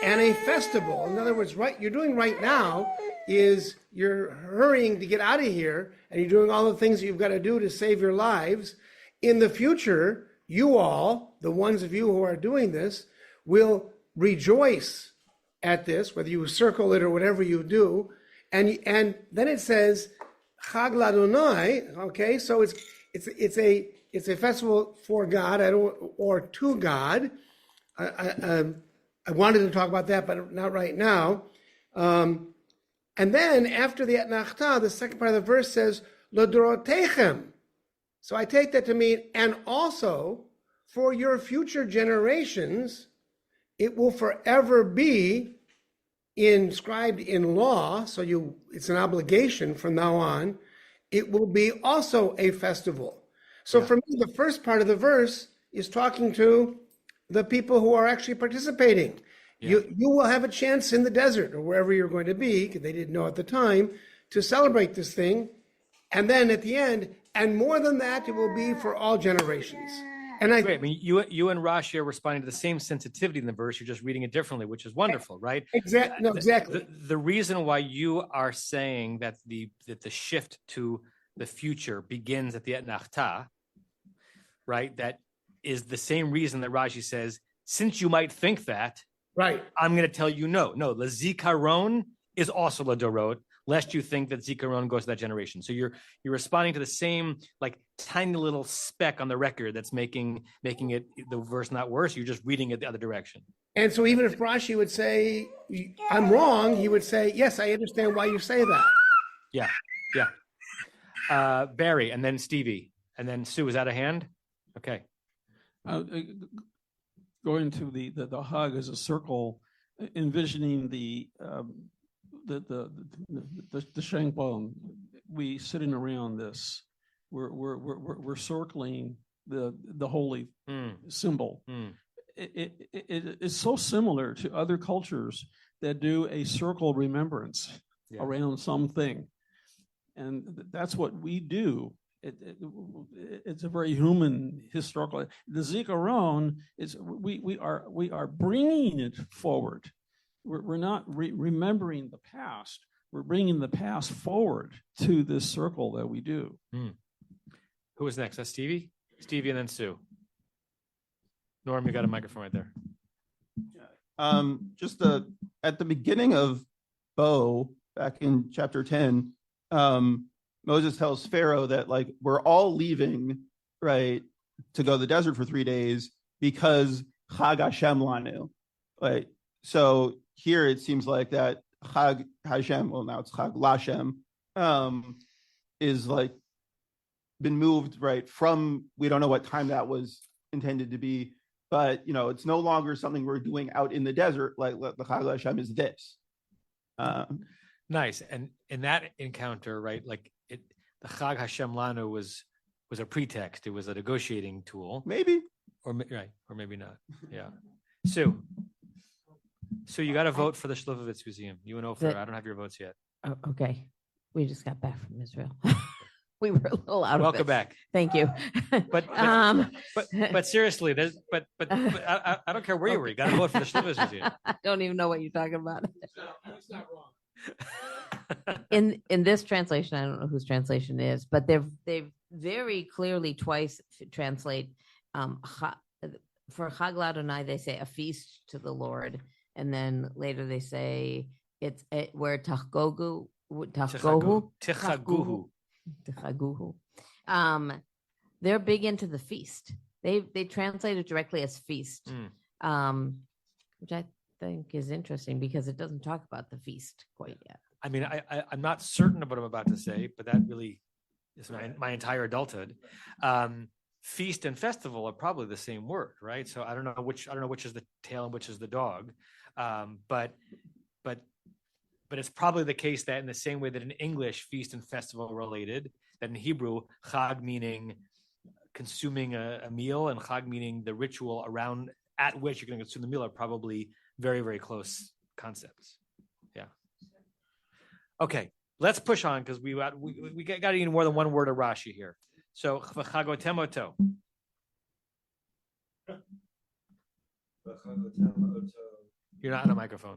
and a festival. In other words, what you're doing right now is you're hurrying to get out of here, and you're doing all the things you've got to do to save your lives. In the future, you all, the ones of you who are doing this, will rejoice at this, whether you circle it or whatever you do. And then it says, Chag Ladonai, okay, so it's a festival for God or to God. I wanted to talk about that, but not right now. And then after the Etnachta, the second part of the verse says, L'dorotechem. So I take that to mean, and also for your future generations, it will forever be inscribed in law, so it's an obligation from now on. It will be also a festival. So for me, the first part of the verse is talking to the people who are actually participating. Yeah. You will have a chance in the desert or wherever you're going to be, because they didn't know at the time, to celebrate this thing. And then at the end, and more than that, it will be for all generations. And Great. I mean, you and Rashi are responding to the same sensitivity in the verse. You're just reading it differently, which is wonderful, right? Exactly. No, exactly. The reason why you are saying that the shift to the future begins at the Etnachta, right? That is the same reason that Rashi says, since you might think that, right, I'm going to tell you no. Lezikaron is also Ladorot. lest you think that Zikaron goes to that generation. So you're responding to the same like tiny little speck on the record that's making it the verse not worse. You're just reading it the other direction. And so even if Rashi would say, I'm wrong, he would say, yes, I understand why you say that. Yeah. Barry, and then Stevie, and then Sue. Is that a hand? Okay. Going to the hug as a circle, envisioning the Shangbone, we sitting around this, we're circling the holy symbol. It's so similar to other cultures that do a circle remembrance around something, and that's what we do. It's a very human historical. The Zikaron is we are bringing it forward. We're not remembering the past. We're bringing the past forward to this circle that we do. Who was next? That's Stevie? Stevie and then Sue. Norm, you got a microphone right there. Just at the beginning of Bo, back in chapter 10, Moses tells Pharaoh that like we're all leaving, right, to go to the desert for 3 days because Chag Hashem Lanu. Right. So here it seems like that Chag Hashem, well now it's Chag Lashem, is like been moved right from, we don't know what time that was intended to be, but it's no longer something we're doing out in the desert. Like the Chag Hashem is this. Nice. And in that encounter, right, like the Chag Hashem Lanu was a pretext. It was a negotiating tool. Maybe. Or maybe not. Yeah. Sue, you got to vote for the Shlovovitz Museum. You and Ofer, I don't have your votes yet. Oh, okay. We just got back from Israel. We were a little out Welcome of it. back. Thank you. But seriously, there's but I don't care where you were. You got to vote for the Shlovovitz Museum. I don't even know what you're talking about. It's not wrong. In this translation, I don't know whose translation is, but they very clearly twice translate for Chag Ladonai, they say a feast to the Lord, and then later they say it's where Tichaguhu. They're big into the feast. They translate it directly as feast, which I think is interesting because it doesn't talk about the feast quite yet. I mean, I'm not certain of what I'm about to say, but that really is my entire adulthood. Feast and festival are probably the same word, right? So I don't know which is the tail and which is the dog, but it's probably the case that in the same way that in English feast and festival are related, that in Hebrew chag meaning consuming a meal and chag meaning the ritual around at which you're going to consume the meal are probably very, very close concepts. Yeah. Okay, let's push on because we got to need more than one word of Rashi here. So v'chagotem oto. You're not on a microphone.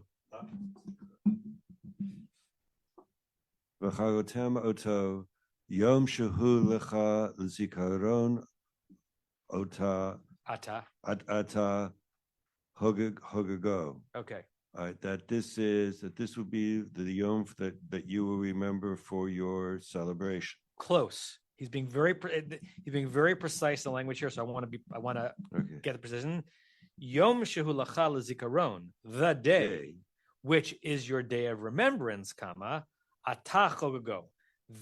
V'chagotem oto yom shehu lecha l'zikaron ota ata hogago. Okay. All right, that this will be the yom that you will remember for your celebration. Close. He's being very precise in the language here, so I want to get the precision. Yom shehu lacha l'zikaron, the day, which is your day of remembrance, ata chogago.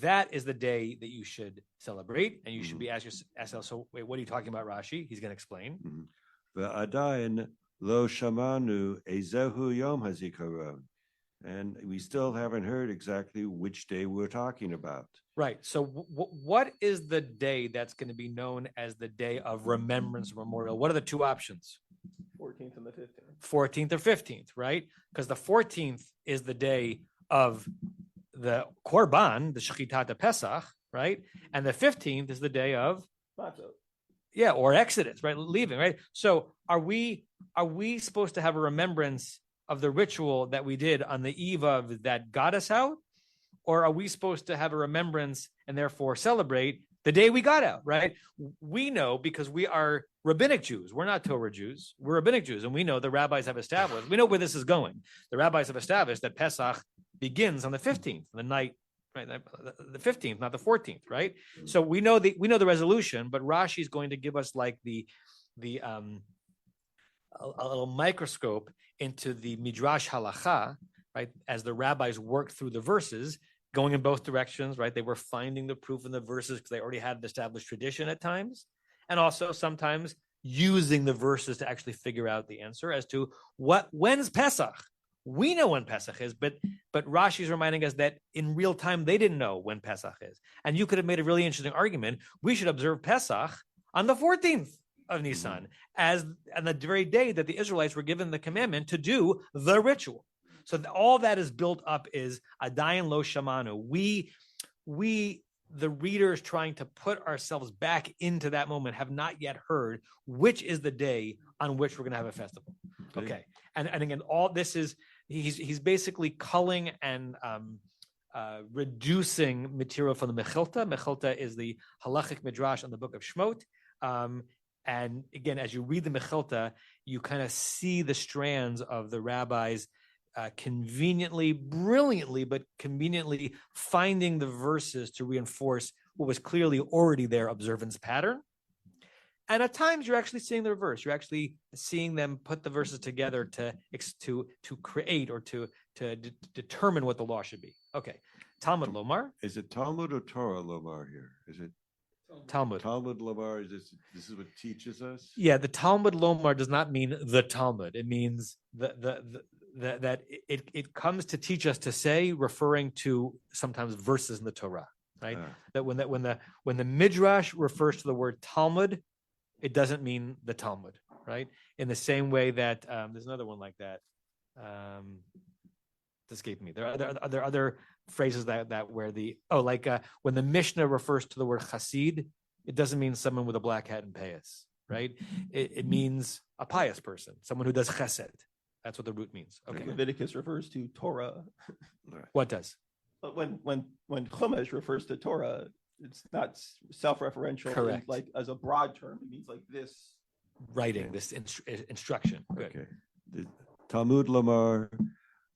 That is the day that you should celebrate, and you should be asked yourself, so wait, what are you talking about, Rashi? He's going to explain. Ve'adayin lo shamanu ezehu yom hazikaron. And we still haven't heard exactly which day we're talking about. Right. So what is the day that's going to be known as the day of remembrance memorial? What are the two options? 14th and the 15th. 14th or 15th, right? Because the 14th is the day of the Korban, the Shechitat Pesach, right? And the 15th is the day of or Exodus, right? Leaving, right? So are we supposed to have a remembrance of the ritual that we did on the eve of that got us out? Or are we supposed to have a remembrance and therefore celebrate the day we got out, right? We know because we are rabbinic Jews. We're not Torah Jews. We're rabbinic Jews. And we know the rabbis have established, we know where this is going. The rabbis have established that Pesach begins on the 15th, the night, right? The 15th, not the 14th, right? So we know the resolution, but Rashi is going to give us like a little microscope into the Midrash Halacha, right? As the rabbis worked through the verses, going in both directions, right? They were finding the proof in the verses because they already had an established tradition at times, and also sometimes using the verses to actually figure out the answer as to when's Pesach. We know when Pesach is, but Rashi is reminding us that in real time they didn't know when Pesach is. And you could have made a really interesting argument. We should observe Pesach on the 14th of Nisan, as on the very day that the Israelites were given the commandment to do the ritual. So all that is built up is Adayin Lo Shamanu. We, the readers trying to put ourselves back into that moment, have not yet heard which is the day on which we're going to have a festival. Okay, and again, all this is he's basically culling and reducing material from the Mechilta. Mechilta is the halachic midrash on the book of Shemot. And again, as you read the Mechilta, you kind of see the strands of the rabbis conveniently, brilliantly, but conveniently finding the verses to reinforce what was clearly already their observance pattern. And at times, you're actually seeing the reverse. You're actually seeing them put the verses together to create or to determine what the law should be. Okay, Talmud Lomar. Is it Talmud or Torah Lomar here? Is it Talmud? Talmud Lomar. This is what teaches us. Yeah, the Talmud Lomar does not mean the Talmud. It means that it comes to teach us to say, referring to sometimes verses in the Torah, right? That when the Midrash refers to the word Talmud, it doesn't mean the Talmud, right? In the same way that there's another one like that. It escaped me. There are other phrases that where when the Mishnah refers to the word Chassid, it doesn't mean someone with a black hat and payas, right? It means a pious person, someone who does chesed. That's what the root means. Okay. Leviticus refers to Torah. What does? But when Chumash refers to Torah, it's not self-referential. Correct. Like as a broad term, it means like this. Writing, this instruction. Good. Okay. The Talmud Lomar,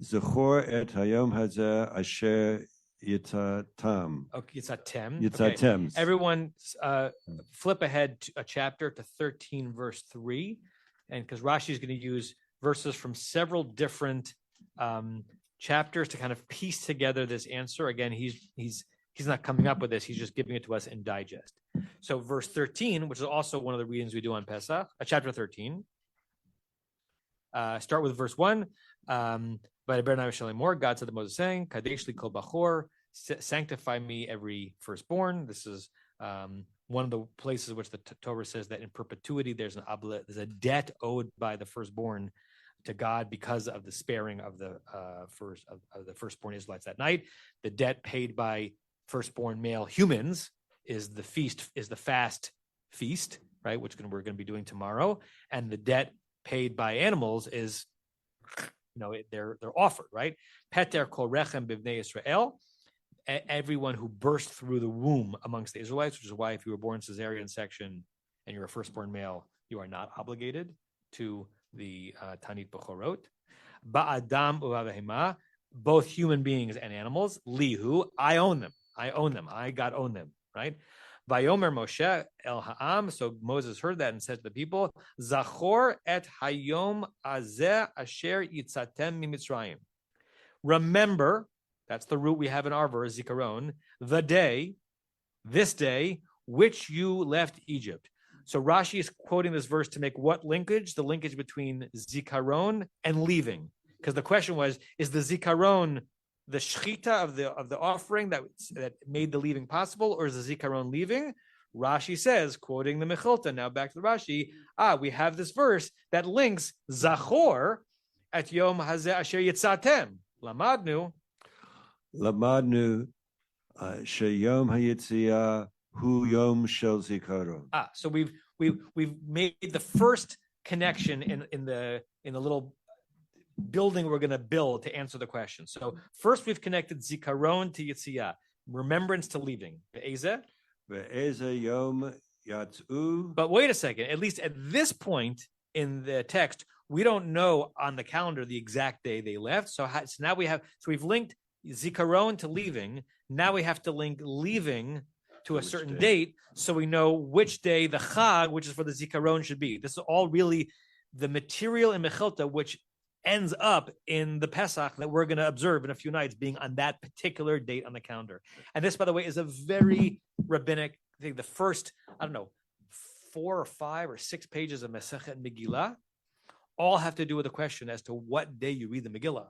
Zechor et Hayom Hazeh Asher Yitzatam. Okay, Yitzatem. Yitzatem. Okay. Everyone, flip ahead to a chapter to 13, verse 3, and because Rashi is going to use verses from several different chapters to kind of piece together this answer. Again, he's not coming up with this; he's just giving it to us in digest. So, verse 13, which is also one of the readings we do on Pesach, chapter 13. Start with verse 1. But God said to Moses, saying, Kadesh li kol bachor, sanctify me every firstborn. This is one of the places which the Torah says that in perpetuity there's a debt owed by the firstborn to God because of the sparing of the firstborn Israelites that night. The debt paid by firstborn male humans is the fast feast, right? Which we're going to be doing tomorrow, and the debt paid by animals is, they're offered, right? Peter kol rechem b'vnei Israel, everyone who burst through the womb amongst the Israelites, which is why if you were born cesarean section and you're a firstborn male, you are not obligated to the Tanit Bechorot. Ba'adam u'avehema, both human beings and animals. Lihu, I own them. I God own them, right? Vayomer Moshe el ha'am. So Moses heard that and said to the people, Zachor et hayom azeh asher yitzatem mimitzrayim. Remember, that's the root we have in our verse, Zikaron, this day, which you left Egypt. So Rashi is quoting this verse to make what linkage? The linkage between Zikaron and leaving. Because the question was, is the Zikaron the shechita of the offering that made the leaving possible, or is the Zikaron leaving? Rashi says, quoting the Mechilta, now back to the Rashi, we have this verse that links Zachor at Yom Hazeh Asher Yitzatem. Lamadnu Sheyom Hayitzia Hu Yom Shel Zikaron. So we've made the first connection in the little building we're going to build to answer the question. So first we've connected Zikaron to Yitzia, remembrance to leaving. Yom Yatzu. But wait a second, at least at this point in the text, we don't know on the calendar the exact day they left. So now we've linked zikaron to leaving. Now we have to link leaving to a certain day? date, so we know which day the chag, which is for the zikaron, should be. This is all really the material in Mechilta, which ends up in the Pesach that we're going to observe in a few nights, being on that particular date on the calendar. And this, by the way, is a very rabbinic thing. The first, 4 or 5 or 6 pages of Masechet Megillah all have to do with the question as to what day you read the Megillah,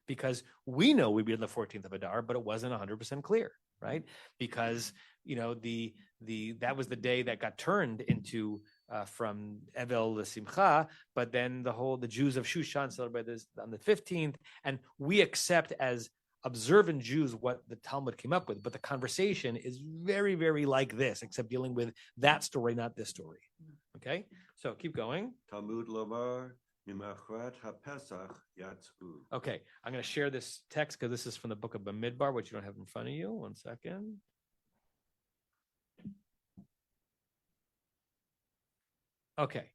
because we know we read on the 14th of Adar, but it wasn't 100% clear, right? Because that was the day that got turned into from Evel to Simcha, but then the Jews of Shushan celebrate this on the 15th, and we accept as observant Jews what the Talmud came up with, but the conversation is very, very like this, except dealing with that story, not this story. Okay, so keep going. Talmud Lomar Mimachrat HaPesach Yatzu. Okay, I'm going to share this text because this is from the book of Bamidbar, which you don't have in front of you. One second. Okay.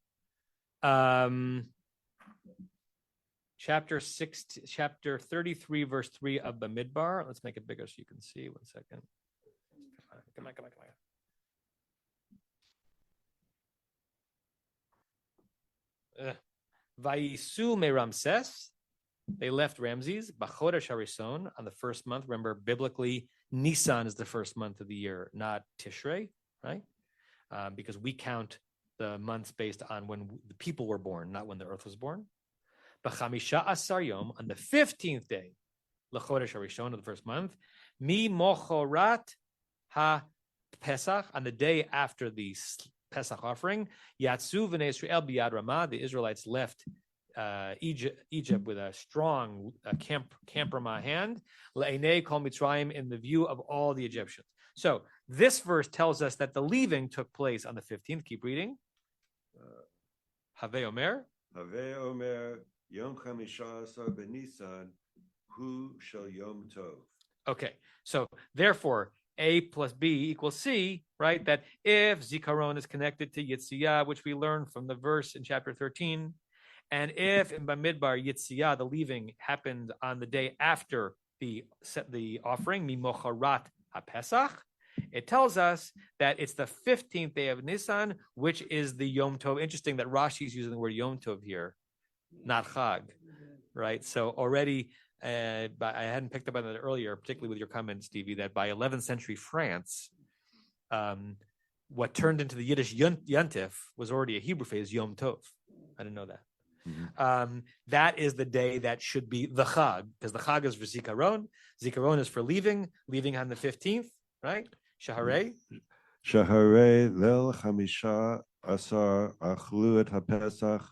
Chapter 33, verse 3 of Bamidbar. Let's make it bigger so you can see. One second. Come on. Vayisu me Ramses. They left Ramses, Bachodesh Harishon, on the first month. Remember, biblically, Nisan is the first month of the year, not Tishrei, right? Because we count the months based on when the people were born, not when the earth was born. B'chamisha asar yom, on the 15th day, L'chodesh Harishon of the first month, Mi mochorat ha-Pesach, on the day after the Pesach offering, Yatsu v'nei Israel b'yad Ramah, the Israelites left Egypt with a strong camp Ramah hand, Le'enei kol Mitzrayim, in the view of all the Egyptians. So this verse tells us that the leaving took place on the 15th. Keep reading. Have Omer. Have Omer Yom Chamisha Asar B'Nisan Hu Shel Yom Tov. Okay, so therefore A plus B equals C, right? That if Zikaron is connected to Yitziyah, which we learned from the verse in chapter 13, and if in Bamidbar Yitziyah, the leaving happened on the day after the offering, Mimocharat HaPesach, it tells us that it's the 15th day of Nisan, which is the Yom Tov. Interesting that Rashi is using the word Yom Tov here, not Chag, right? So already, I hadn't picked up on that earlier, particularly with your comment, Stevie, that by 11th century France, what turned into the Yiddish Yontif was already a Hebrew phrase, Yom Tov. I didn't know that. Mm-hmm. That is the day that should be the Chag, because the Chag is for Zikaron. Zikaron is for leaving on the 15th, right? Shaharei Lel Chamisha Asar Achlu et HaPesach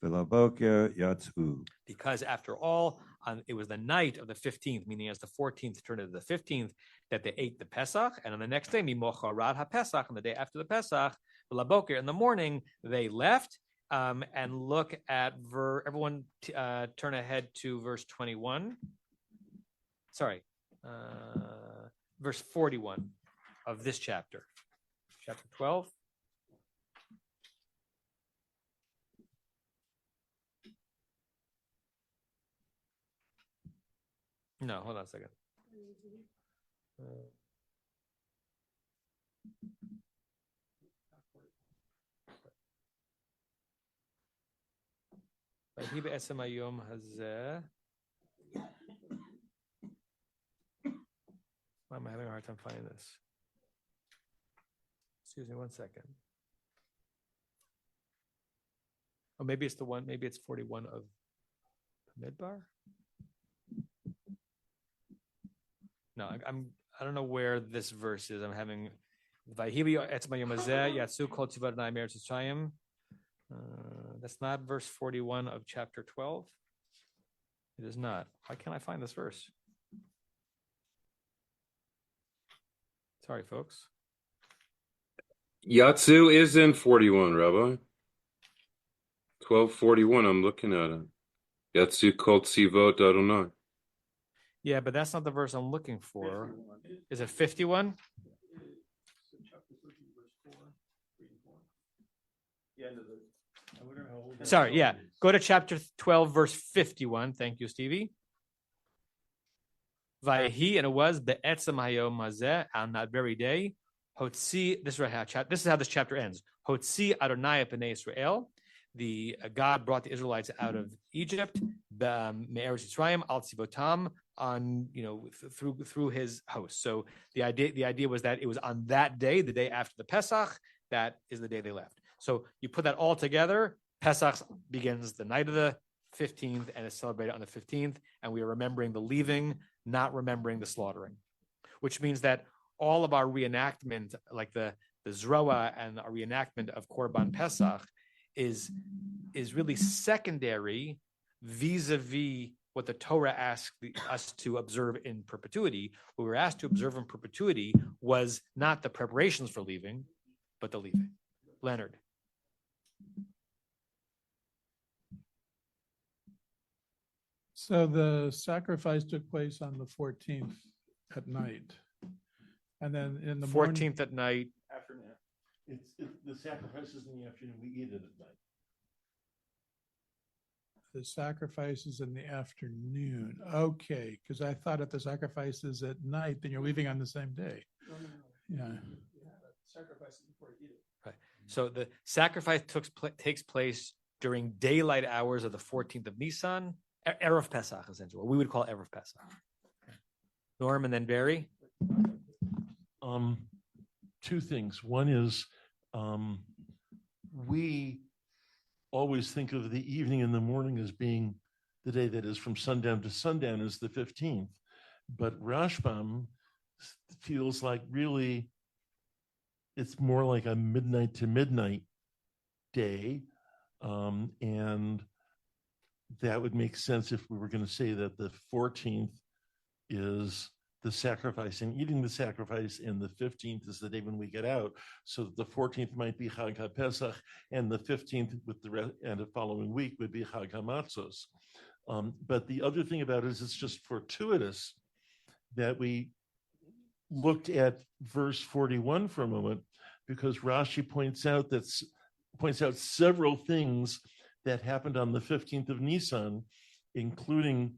V'Laboker Yatzu. Because after all, it was the night of the 15th, meaning as the 14th turned into the 15th, that they ate the Pesach, and on the next day, Mimocharat HaPesach, on the day after the Pesach, V'Laboker, in the morning, they left. And look at everyone turn ahead to verse 21. Sorry, verse 41 of this chapter 12. No, hold on a second. Why am I having a hard time finding this? Excuse me one second. Oh, maybe it's 41 of Midbar. No, I don't know where this verse is. I'm having that's not verse 41 of chapter 12. It is not. Why can't I find this verse? Sorry, folks. Yatsu is in 41, Rabbi. 12:41, I'm looking at it. Yatsu kol tzivot Adonai. Yeah, but that's not the verse I'm looking for. 51. Is it 51? Sorry, yeah. Go to chapter 12, verse 51. Thank you, Stevie. Vayehi, and it was be'etzem hayom hazeh, on that very day. Hotzi, this is how this chapter ends. Hotzi Adonai b'nei Israel. The God brought the Israelites out of Egypt, me'eretz Yisrael al tzivotam, on through his host. So the idea was that it was on that day, the day after the Pesach, that is the day they left. So you put that all together. Pesach begins the night of the 15th and is celebrated on the 15th, and we are remembering the leaving, not remembering the slaughtering, which means that all of our reenactment, like the Zroa and our reenactment of Korban Pesach, is really secondary vis-a-vis what the Torah asked us to observe in perpetuity. What we were asked to observe in perpetuity was not the preparations for leaving, but the leaving. Leonard. So the sacrifice took place on the 14th at night. And then in the 14th at night. Afternoon. It's the sacrifice is in the afternoon. We eat it at night. The sacrifice is in the afternoon. Okay, because I thought if the sacrifice is at night, then you're leaving on the same day. Yeah. Sacrifice before you eat it. Right. So the sacrifice takes place during daylight hours of the 14th of Nisan, Erev Pesach, essentially, what we would call Erev Pesach. Norm and then Barry. Two things. One is we always think of the evening and the morning as being the day that is from sundown to sundown is the 15th. But Rashbam feels like really it's more like a midnight to midnight day. And that would make sense if we were going to say that the 14th is the sacrifice and eating the sacrifice, and the 15th is the day when we get out. So the 14th might be Chag HaPesach, and the 15th with the rest, and the following week would be Chag HaMatzos. But the other thing about it is it's just fortuitous that we looked at verse 41 for a moment, because Rashi points out several things that happened on the 15th of Nisan, including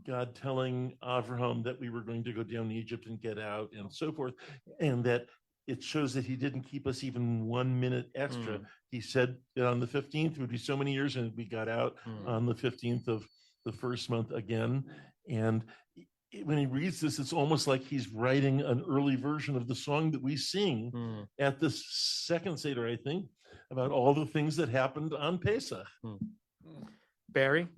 God telling Avraham that we were going to go down to Egypt and get out and so forth, and that it shows that he didn't keep us even 1 minute extra. He said that on the 15th it would be so many years, and we got out on the 15th of the first month again. And when he reads this, it's almost like he's writing an early version of the song that we sing at the second Seder, I think, about all the things that happened on Pesach. Barry?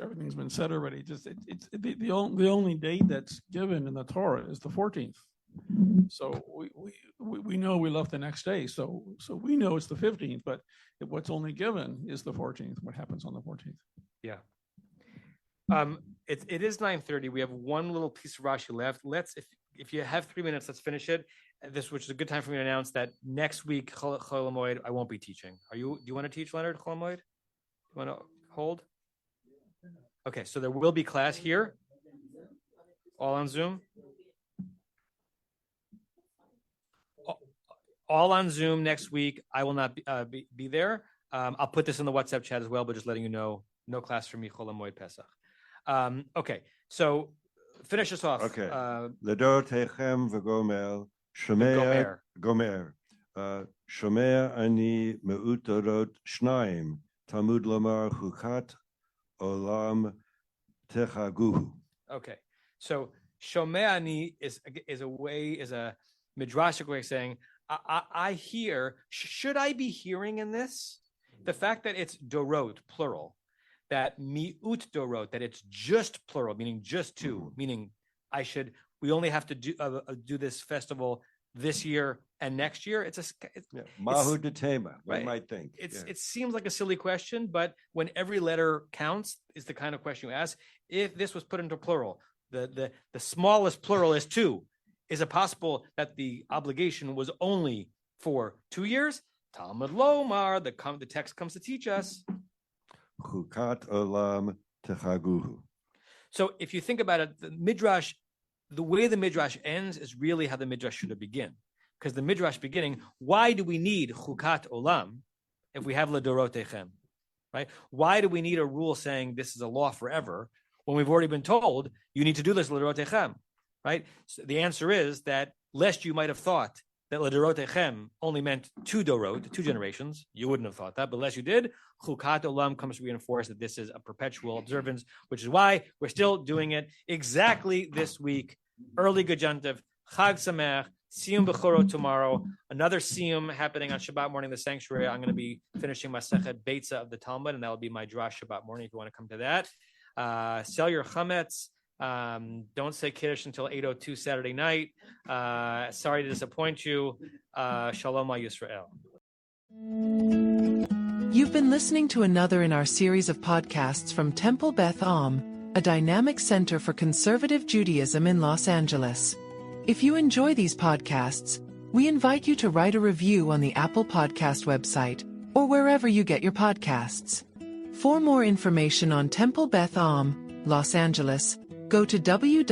Everything's been said already. Just it's the only date that's given in the Torah is the 14th. So we know we left the next day. So we know it's the 15th, but what's only given is the 14th. What happens on the 14th? Yeah. It is 9:30. We have one little piece of Rashi left. If you have 3 minutes, let's finish it. Which is a good time for me to announce that next week, Chol Hamoed, I won't be teaching. Do you want to teach, Leonard, Chol Hamoed? You want to hold? Okay, so there will be class here, all on Zoom. All on Zoom next week. I will not be there. I'll put this in the WhatsApp chat as well, but just letting you know, no class for me, Chol Hamoed Pesach. Okay, so finish us off. Okay. Ledor Techem v'Gomer, Shomer, Gomer, Shomer ani me'utorot shnayim, Talmud lomar chukat olam techaguhu. Okay, so Shomeani is a midrashic way of saying I hear. Should I be hearing in this the fact that it's dorot plural, that miut dorot, that it's just plural, meaning just two, meaning we only have to do this festival this year and next year. Mahu de tema, right? One might think. It seems like a silly question, but when every letter counts is the kind of question you ask. If this was put into plural, the smallest plural is two. Is it possible that the obligation was only for 2 years? Talmud Lomar, the text comes to teach us. Chukat olam techaguhu. So if you think about it, the way the Midrash ends is really how the Midrash should have begun. Because the Midrash beginning, why do we need Chukat Olam if we have Ledorotechem, right? Why do we need a rule saying this is a law forever when we've already been told you need to do this l'derotechem, right? So the answer is that lest you might have thought that l'derotechem only meant two generations, you wouldn't have thought that, but lest you did, chukat olam comes to reinforce that this is a perpetual observance, which is why we're still doing it exactly this week. Early Gajantiv, Chag Sameach, Siyum Bechorot tomorrow, another Siyum happening on Shabbat morning in the sanctuary. I'm going to be finishing Masechet Beitza of the Talmud, and that will be my drash Shabbat morning if you want to come to that. Sell your chametz. Don't say Kiddush until 8:02 Saturday night. Sorry to disappoint you. Shalom Yisrael. You've been listening to another in our series of podcasts from Temple Beth Am, a dynamic center for conservative Judaism in Los Angeles. If you enjoy these podcasts, we invite you to write a review on the Apple Podcast website or wherever you get your podcasts. For more information on Temple Beth Am, Los Angeles, go to www.tbala.org.